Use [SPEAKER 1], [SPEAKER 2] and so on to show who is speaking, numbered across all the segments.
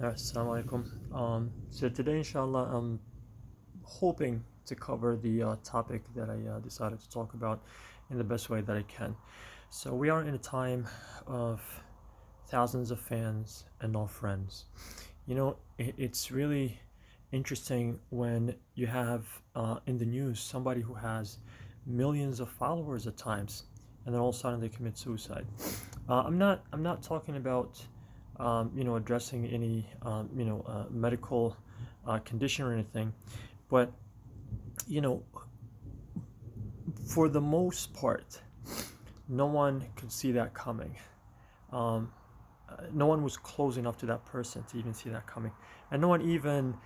[SPEAKER 1] Assalamu alaikum. So today, inshallah, I'm hoping to cover the topic that I decided to talk about in the best way that I can. So we are in a time of thousands of fans and no friends. It's really interesting when you have in the news somebody who has millions of followers at times, and then all of a sudden they commit suicide. I'm not talking about addressing any medical condition or anything, but you know, for the most part, no one could see that coming. Um, no one was close enough to that person to even see that coming, and no one even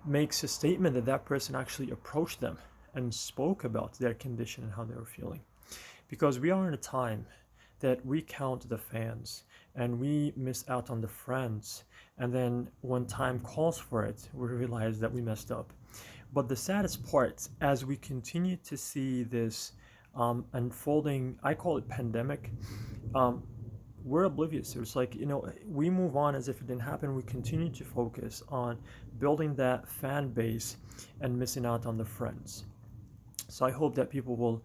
[SPEAKER 1] makes a statement that that person actually approached them and spoke about their condition and how they were feeling. Because we are in a time that we count the fans and we miss out on the friends, and then when time calls for it, we realize that we messed up. But the saddest part, as we continue to see this unfolding, I call it pandemic, um, we're oblivious. It's like, we move on as if it didn't happen. We continue to focus on building that fan base and missing out on the friends. So I hope that people will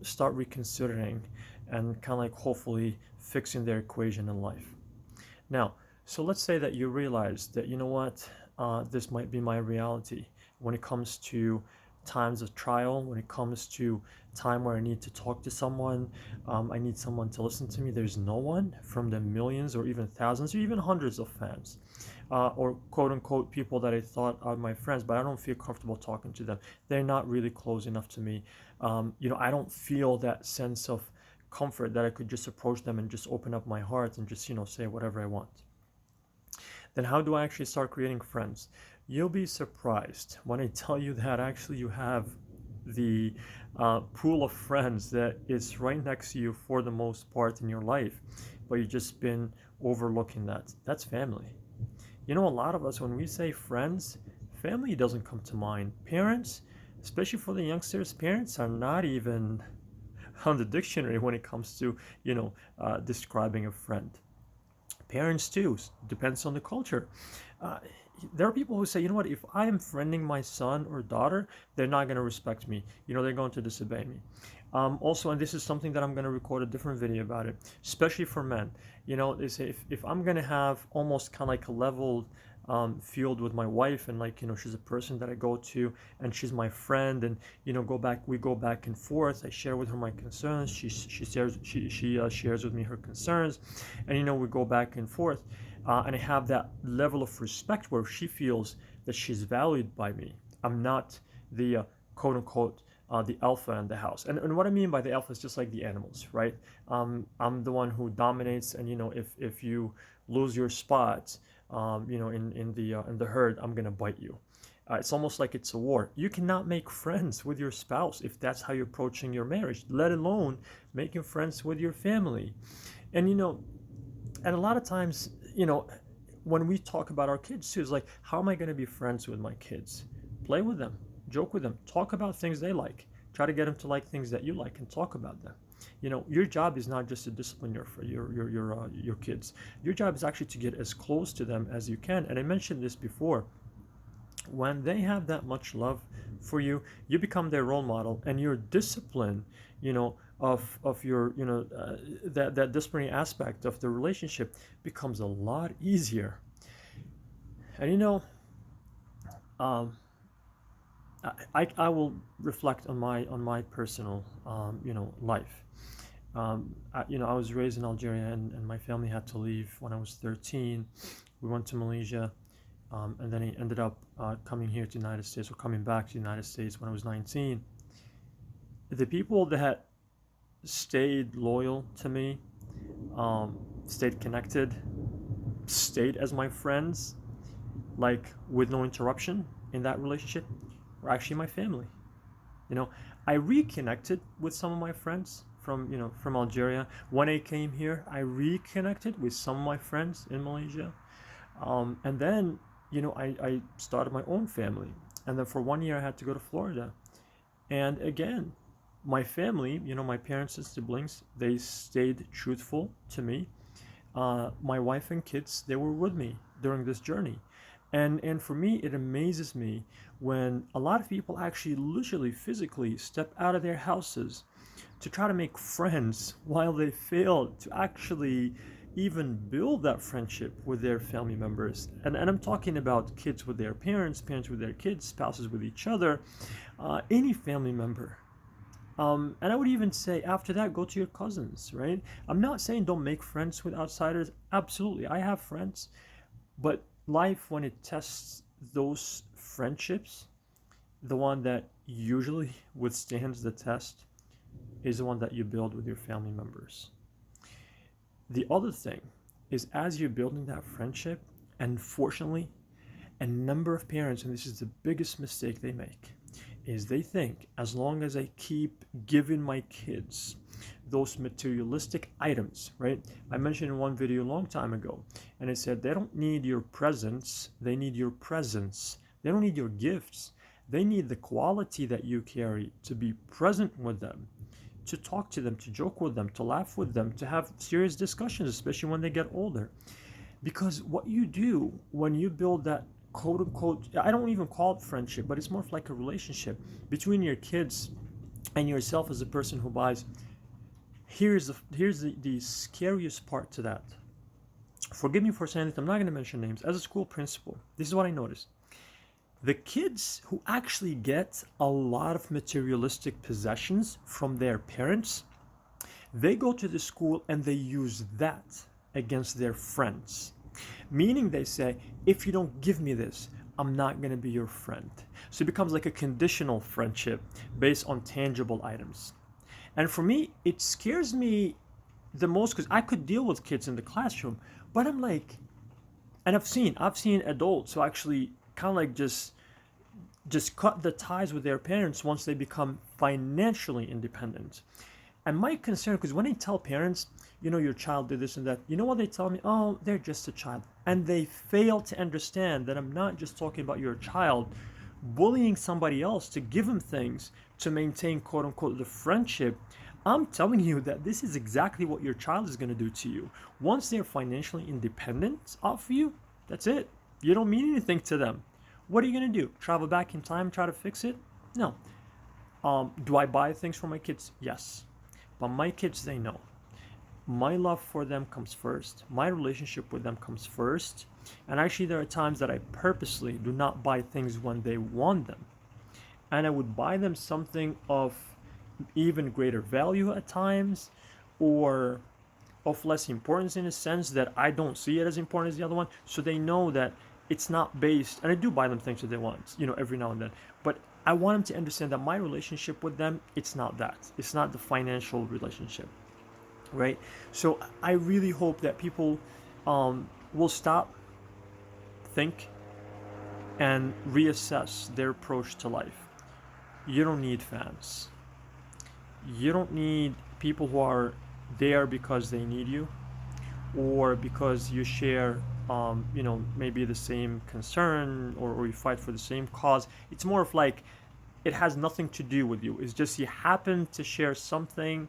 [SPEAKER 1] start reconsidering and kind of like hopefully fixing their equation in life. Now, so let's say that you realize that, this might be my reality when it comes to times of trial, when it comes to time where I need to talk to someone, I need someone to listen to me. There's no one from the millions or even thousands or even hundreds of fans, or quote unquote people that I thought are my friends, but I don't feel comfortable talking to them. They're not really close enough to me. I don't feel that sense of comfort that I could just approach them and just open up my heart and just, say whatever I want. Then how do I actually start creating friends? You'll be surprised when I tell you that actually you have the pool of friends that is right next to you for the most part in your life, but you've just been overlooking that. That's family. A lot of us, when we say friends, family doesn't come to mind. Parents, especially for the youngsters, parents are not even on the dictionary when it comes to, describing a friend. Parents too, depends on the culture. Uh, there are people who say, if I am friending my son or daughter, they're not going to respect me. They're going to disobey me. Also, and this is something that I'm going to record a different video about it, especially for men. They say if I'm going to have almost kind of like a level field with my wife, and like, she's a person that I go to and she's my friend, and we go back and forth. I share with her my concerns. She shares with me her concerns, and we go back and forth. And I have that level of respect where she feels that she's valued by me. I'm not the quote unquote the alpha in the house. And what I mean by the alpha is just like the animals, right? I'm the one who dominates, and if you lose your spot, in the herd, I'm gonna bite you. It's almost like it's a war. You cannot make friends with your spouse if that's how you're approaching your marriage, let alone making friends with your family. And and a lot of times, when we talk about our kids too, it's like, how am I going to be friends with my kids? Play with them, joke with them, talk about things they like, try to get them to like things that you like, and talk about them. Your job is not just to discipline your kids. Your job is actually to get as close to them as you can. And I mentioned this before. When they have that much love for you, you become their role model, and your discipline, of your, that disciplinary aspect of the relationship becomes a lot easier. And um, I will reflect on my personal life. I was raised in Algeria, and my family had to leave when I was 13. We went to Malaysia, and then he ended up coming here to the United States, or coming back to the United States when I was 19. The people that stayed loyal to me, stayed connected, stayed as my friends, like with no interruption in that relationship, were actually my family. You know, I reconnected with some of my friends from Algeria when I came here. I reconnected with some of my friends in Malaysia, and then I started my own family, and then for 1 year I had to go to Florida, and again, my family, my parents and siblings, they stayed truthful to me. My wife and kids, they were with me. during this journey. And for me, it amazes me when a lot of people actually literally physically step out of their houses to try to make friends while they fail to actually even build that friendship with their family members. And I'm talking about kids with their parents, parents with their kids, spouses with each other, any family member. And I would even say after that, go to your cousins, right? I'm not saying don't make friends with outsiders. Absolutely. I have friends. But life, when it tests those friendships, the one that usually withstands the test is the one that you build with your family members. The other thing is, as you're building that friendship, unfortunately, a number of parents, and this is the biggest mistake they make, is they think as long as I keep giving my kids those materialistic items, right? I mentioned in one video a long time ago, and I said they don't need your presents, they need your presence. They don't need your gifts. They need the quality that you carry to be present with them, to talk to them, to joke with them, to laugh with them, to have serious discussions, especially when they get older. Because what you do when you build that quote unquote, I don't even call it friendship, but it's more like a relationship between your kids and yourself as a person who buys. Here's the scariest part to that. Forgive me for saying this, I'm not going to mention names. As a school principal, this is what I noticed. The kids who actually get a lot of materialistic possessions from their parents, they go to the school and they use that against their friends. Meaning they say, if you don't give me this, I'm not going to be your friend. So it becomes like a conditional friendship based on tangible items. And for me, it scares me the most because I could deal with kids in the classroom, but I'm like, and I've seen adults who actually kind of like just cut the ties with their parents once they become financially independent. And my concern, because when I tell parents, your child did this and that, you know what they tell me? Oh, they're just a child. And they fail to understand that I'm not just talking about your child bullying somebody else to give them things to maintain, quote unquote, the friendship. I'm telling you that this is exactly what your child is going to do to you. Once they're financially independent of you, that's it. You don't mean anything to them. What are you going to do? Travel back in time, try to fix it? No. Do I buy things for my kids? Yes. But my kids, they know. My love for them comes first. My relationship with them comes first. And actually, there are times that I purposely do not buy things when they want them. And I would buy them something of even greater value at times, or of less importance in a sense that I don't see it as important as the other one. So they know that it's not based, and I do buy them things that they want, every now and then. But I want them to understand that my relationship with them, it's not that. It's not the financial relationship, right? So I really hope that people will stop, think, and reassess their approach to life. You don't need fans. You don't need people who are there because they need you, or because you share maybe the same concern, or you fight for the same cause. It's more of like, it has nothing to do with you. It's just you happen to share something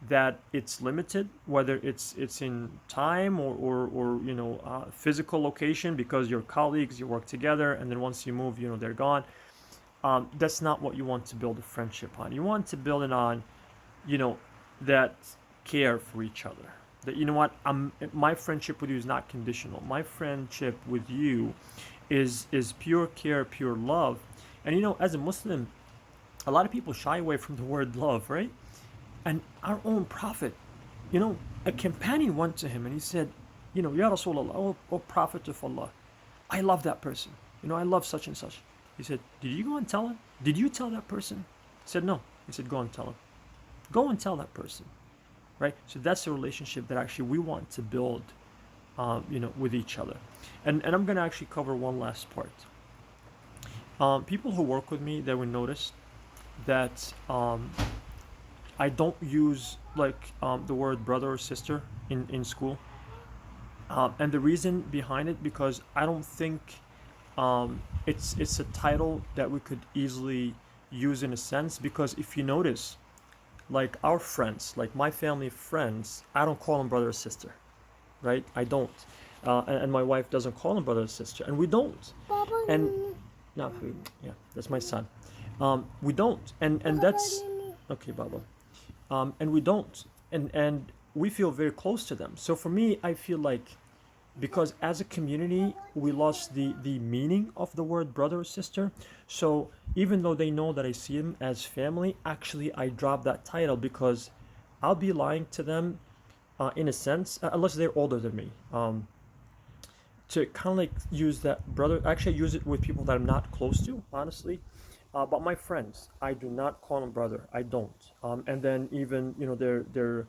[SPEAKER 1] that it's limited, whether it's in time or physical location, because your colleagues, you work together, and then once you move, they're gone. That's not what you want to build a friendship on. You want to build it on, that care for each other. That, my friendship with you is not conditional. My friendship with you is pure care, pure love. And as a Muslim, a lot of people shy away from the word love, right? And our own Prophet, a companion went to him and he said, Ya Rasulullah, oh Prophet of Allah, I love that person. I love such and such. He said, did you go and tell him? Did you tell that person? He said, no. He said, go and tell him. Go and tell that person, right? So that's the relationship that actually we want to build, with each other. And I'm going to actually cover one last part. People who work with me, they will notice that I don't use the word brother or sister in school. And the reason behind it, because I don't think it's a title that we could easily use in a sense. Because if you notice, like our friends, like my family friends, I don't call them brother or sister, right? I don't. and my wife doesn't call him brother or sister, and we don't.
[SPEAKER 2] Baba,
[SPEAKER 1] And no, yeah, that's my son. We don't, and that's okay, Baba. And we don't, and we feel very close to them. So for me, I feel like because as a community we lost the meaning of the word brother or sister. So even though they know that I see them as family, actually I drop that title because I'll be lying to them, in a sense, unless they're older than me. To kind of like use that brother, actually I use it with people that I'm not close to, honestly. But my friends, I do not call them brother. I don't. And then even their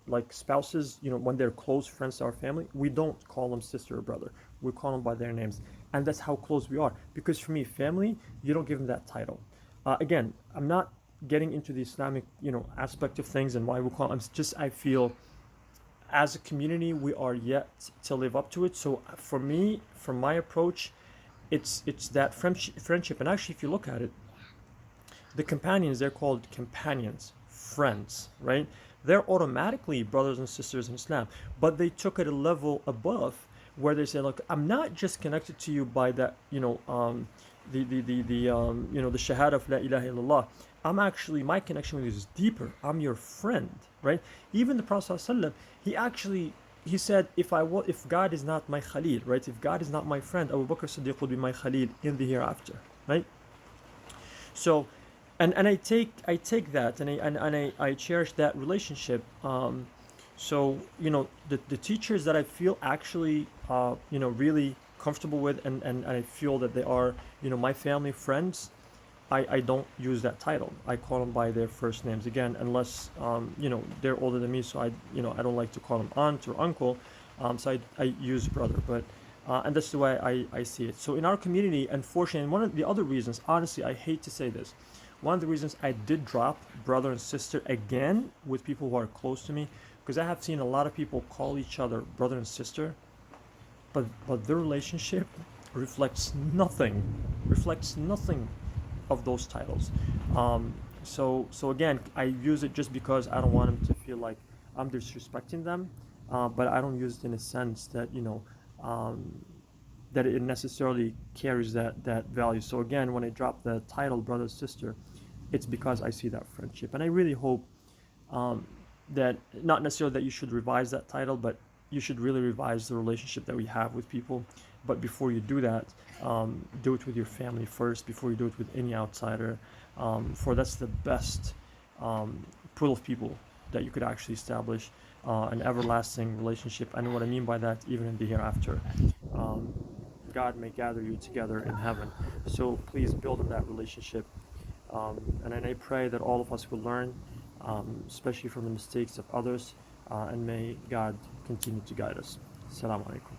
[SPEAKER 1] like spouses, when they're close friends to our family, we don't call them sister or brother. We call them by their names, and that's how close we are. Because for me, family, you don't give them that title. Again, I'm not getting into the Islamic aspect of things and why we call. I feel as a community we are yet to live up to it. So for me, from my approach, it's that friendship. And actually, if you look at it, the companions, they're called companions, friends, right? They're automatically brothers and sisters in Islam, but they took it a level above, where they say, look, I'm not just connected to you by that, the shahada of la ilaha illallah. I'm actually, my connection with you is deeper. I'm your friend, right? Even the Prophet ﷺ, he said, if God is not my Khalil, right? If God is not my friend, Abu Bakr Siddiq will be my Khalil in the hereafter, right? So, and I take that, and I cherish that relationship. So the teachers that I feel actually really comfortable with, and I feel that they are my family friends. I don't use that title. I call them by their first names, again, unless they're older than me, so I don't like to call them aunt or uncle. So I use brother, but and that's the way I see it. So in our community, unfortunately, and one of the other reasons, honestly, I hate to say this, one of the reasons I did drop brother and sister again with people who are close to me, because I have seen a lot of people call each other brother and sister, but their relationship reflects nothing, reflects nothing of those titles. So again, I use it just because I don't want them to feel like I'm disrespecting them, but I don't use it in a sense that um, that it necessarily carries that value. So again, when I drop the title brother sister, it's because I see that friendship, and I really hope um, that, not necessarily that you should revise that title, but you should really revise the relationship that we have with people. But before you do that, do it with your family first before you do it with any outsider. For that's the best pool of people that you could actually establish an everlasting relationship. I know what I mean by that, even in the hereafter. Um, God may gather you together in heaven. So please build on that relationship. And I pray that all of us will learn, especially from the mistakes of others, and may God continue to guide us. Assalamu alaikum.